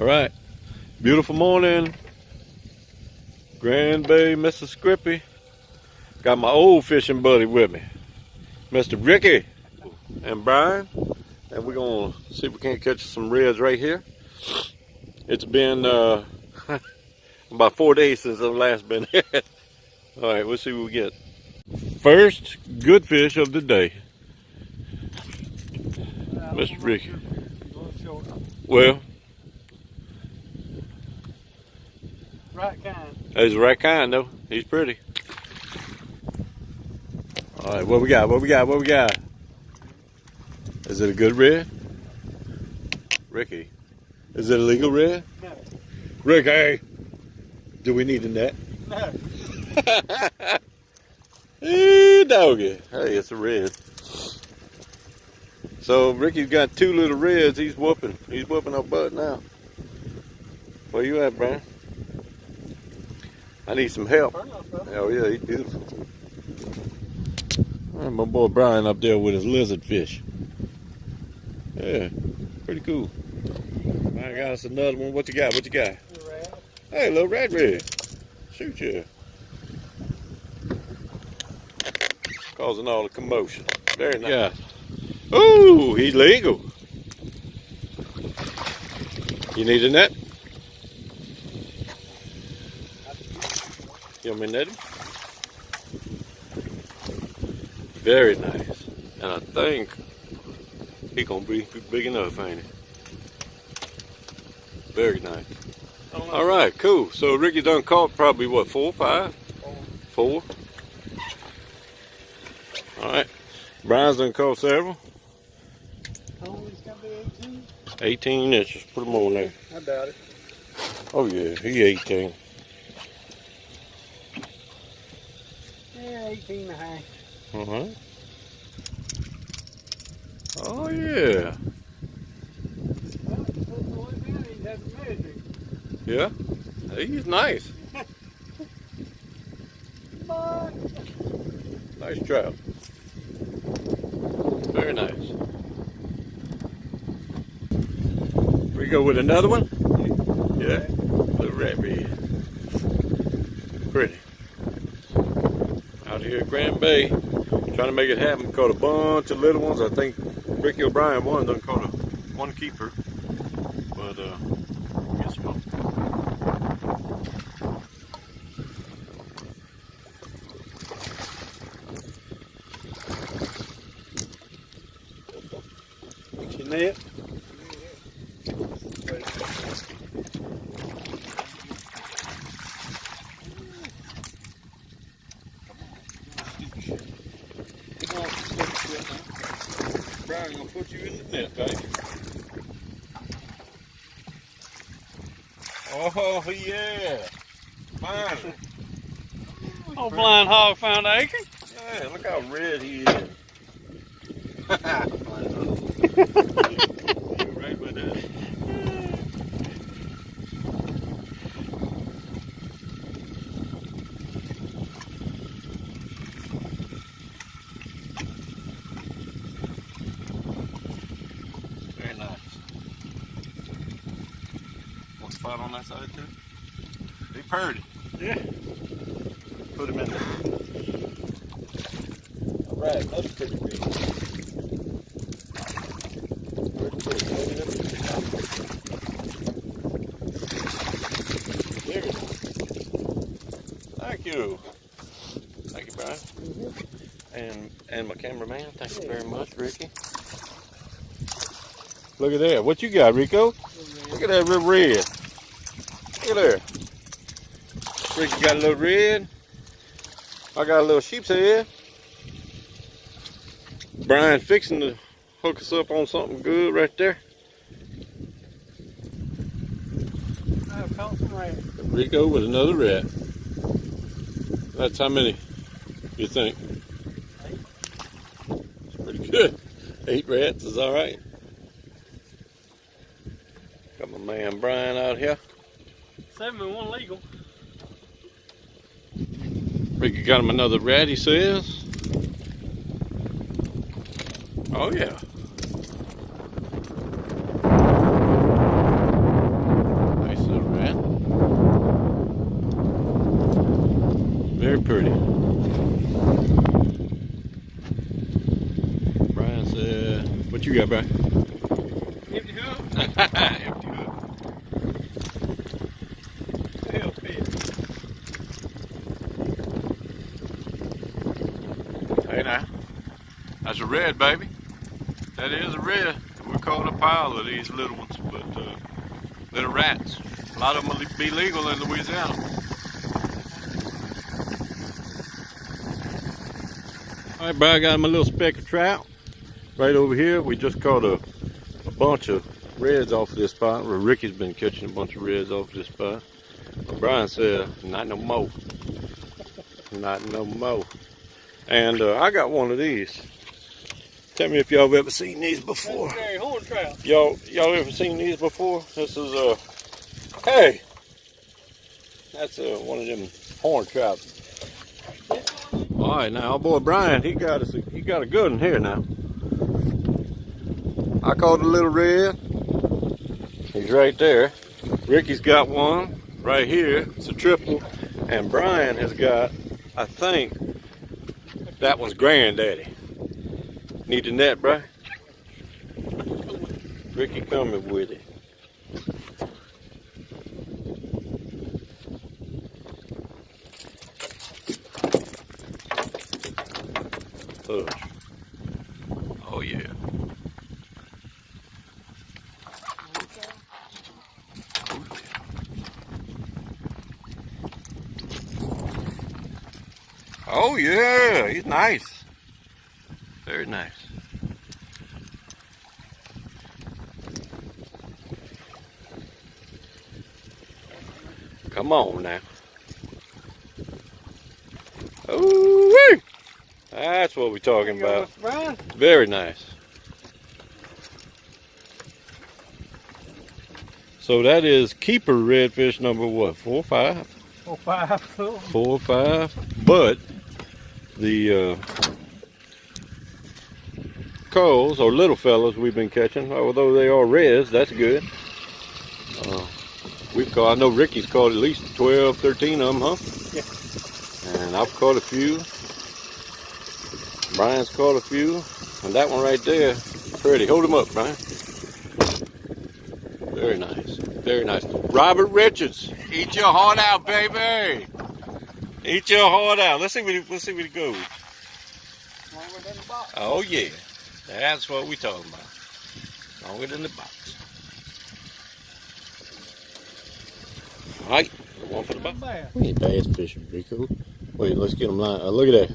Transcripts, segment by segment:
All right, beautiful morning, Grand Bay, Mississippi. Got my old fishing buddy with me, Mr. Ricky and Brian, and we're gonna see if we can't catch some reds right here. It's been about 4 days since I've last been here. All right, we'll see what we get. First good fish of the day, Mr. Ricky. Well, right kind. he's the right kind though. He's pretty. All right, what we got? What we got? What we got? Is it a good red? Ricky, is it a legal red? No. Ricky, do we need a net? No. Hey, doggy. Hey, it's a red. So Ricky's got 2 little reds. He's whooping. He's whooping our butt now. Where you at, Brian? I need some help. Oh yeah, he's beautiful. And my boy Brian up there with his lizard fish. Yeah, pretty cool. I got us another one. What you got? What you got? Hey, little red. Shoot you. Causing all the commotion. Very nice. Yeah. Ooh, he's legal. You need a net? You want me to net him? Very nice. And I think he's gonna be big enough, ain't he? Very nice. All right, cool. So Ricky done caught probably what, 4 or 5? 4. All right. Brian's done caught several. How long is it gonna be? 18? 18 inches. Put them on there. I doubt it. Oh yeah, he 18. Yeah, 18 and a half. Oh yeah. Yeah. He's nice. Nice trout. Very nice. We go with another one? Yeah. Little rat red. Pretty. Out here at Grand Bay, trying to make it happen. Caught a bunch of little ones. I think Ricky O'Brien done caught one keeper. But get some more. Get your net. Brian, gonna put you in the net, baby. Oh yeah, finally. Oh, blind hog found an acre. Yeah, look how red he is. Right with that. Very nice. One spot on that side too. Be pretty. Yeah. Put him in there. All right, that's pretty big. There. Thank you. Thank you, Brian. And my cameraman. Thank you very much, Ricky. Look at that. What you got, Rico? Look at that real red. Look at there. Ricky got a little red. I got a little sheep's head. Brian fixing to hook us up on something good right there. I've caught some rat. Rico with another rat. That's how many you think? 8. It's pretty good. 8 rats is all right. Got my man Brian out here. 7 and 1 legal. Ricky got him another rat, he says. Oh yeah. What you got, Brian? Empty hook. Empty hook. Hell fish. Hey now, that's a red, baby. That is a red. We caught a pile of these little ones, but little rats. A lot of them will be legal in Louisiana. All right, Brian, got him a little speck of trout right over here. We just caught a bunch of reds off of this spot. Well, Ricky's been catching a bunch of reds off of this spot. But Brian said, not no more. Not no more. And I got one of these. Tell me if y'all have ever seen these before. Legendary horn trout. Y'all ever seen these before? This is hey, that's one of them horn trout. All right, now our boy Brian, he got a good one here now. I caught a little red. He's right there. Ricky's got one right here. It's a triple, and Brian has got, I think, that one's granddaddy. Need the net, Brian? Ricky coming with it. Oh yeah. Oh yeah, he's nice. Very nice. Come on now. Ooh-wee! That's what we're talking about. Very nice. So that is keeper redfish number what? 4 or 5? 4 or 5. 4 or 5. But the culls or little fellas we've been catching, although they are reds, that's good. We've caught, I know Ricky's caught at least 12, 13 of them, huh? Yeah. And I've caught a few. Brian's caught a few. And that one right there, pretty. Hold him up, Brian. Very nice. Very nice. Robert Richards, eat your heart out, baby. Eat your heart out. Let's see what it goes. Longer than the box. Oh yeah. That's what we talking about. Longer than the box. All right, one for the box. We ain't bass fishing, Rico. Wait, let's get them lined. Look at that.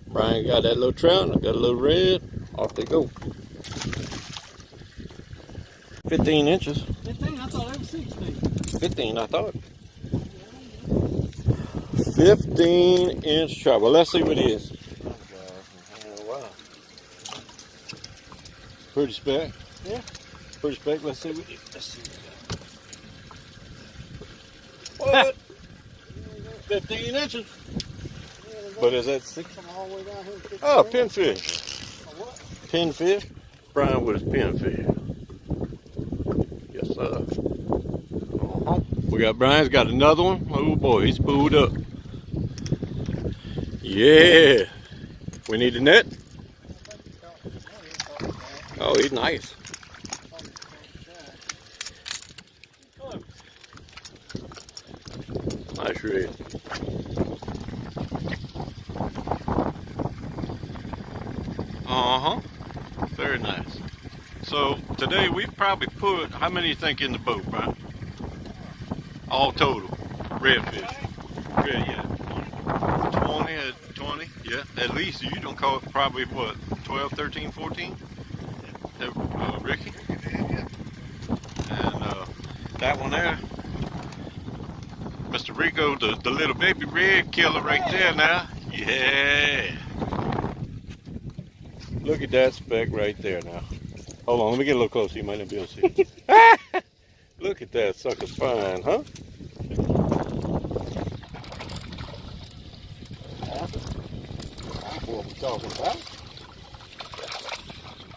Brian got that little trout, and I got a little red. Off they go. 15 inches. 15? I thought it was 16. 15, I thought. 15-inch trout. Well, let's see what it is. Oh, wow. Pretty speck. Yeah. Pretty speck. Let's see what it is. Let's see what? 15 inches. But is that 6? Oh, pinfish. Pinfish. Brian with his pinfish. Yes, sir. We got Brian's got another one. Oh boy, he's spooled up. Yeah. We need a net. Oh, he's nice. Nice red. Very nice. So today we've probably put, how many you think in the boat, Brian? All total, redfish. Red, yeah. 20, yeah. At least you don't call it probably what, 12, 13, 14? Ricky? And that one there, Mr. Rico, the little baby red killer right there now. Yeah. Look at that speck right there now. Hold on, let me get a little closer. You might not be able to see it. Look at that sucker fine, huh? That's what we're talking about.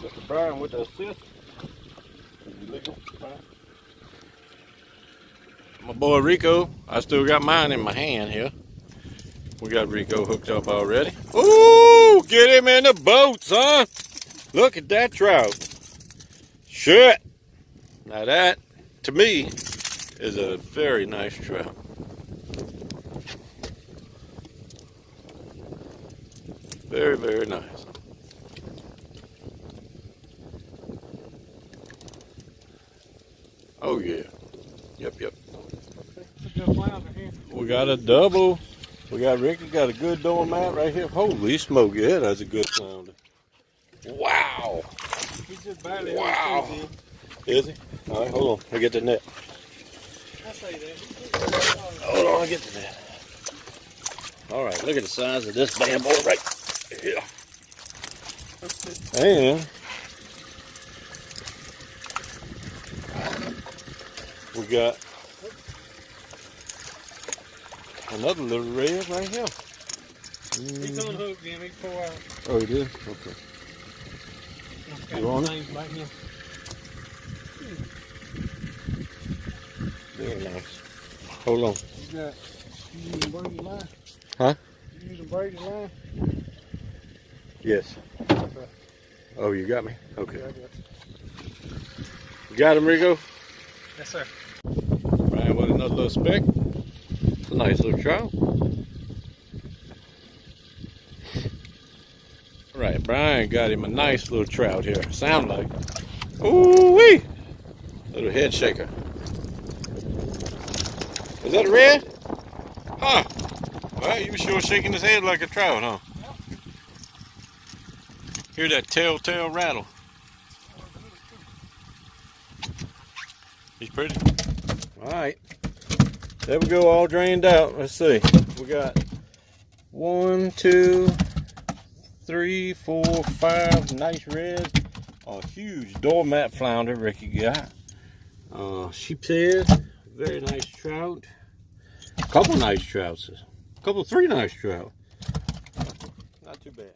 Mr. Brian with the assist. My boy Rico, I still got mine in my hand here. We got Rico hooked up already. Ooh, get him in the boat, son. Look at that trout. Shit. Now that, to me, is a very nice trout. Very, very nice. Oh yeah. Yep. We got a double. We got Ricky got a good doormat right here. Holy smoke, yeah, that's a good flounder. Wow. He's just barely Wow. Is he? All right, hold on. I get the net. I say that. Hold on, I get the net. All right, look at the size of this damn boy right here. And we got another little red right here. He's on hook, Jim. He's 4 hours. Oh, he did? Okay. You on it? Back here. Very nice. Hold on. You using braided line? Huh? You using braided line? Yes. Okay. Oh, you got me? Okay. Yeah, I got you. You got him, Rico? Yes, sir. Brian, what another little speck? It's a nice little trout. All right, Brian got him a nice little trout here. Sound like. Ooh-wee! Little head shaker. Is that a red? Huh. Well, you were sure shaking his head like a trout, huh? Hear that telltale rattle. He's pretty. All right. There we go, all drained out. Let's see. We got 1, 2, 3, 4, 5 nice reds. A huge doormat flounder Ricky got. Sheep's head. Very nice trout. A couple nice trouts. 3 nice trout. Not too bad.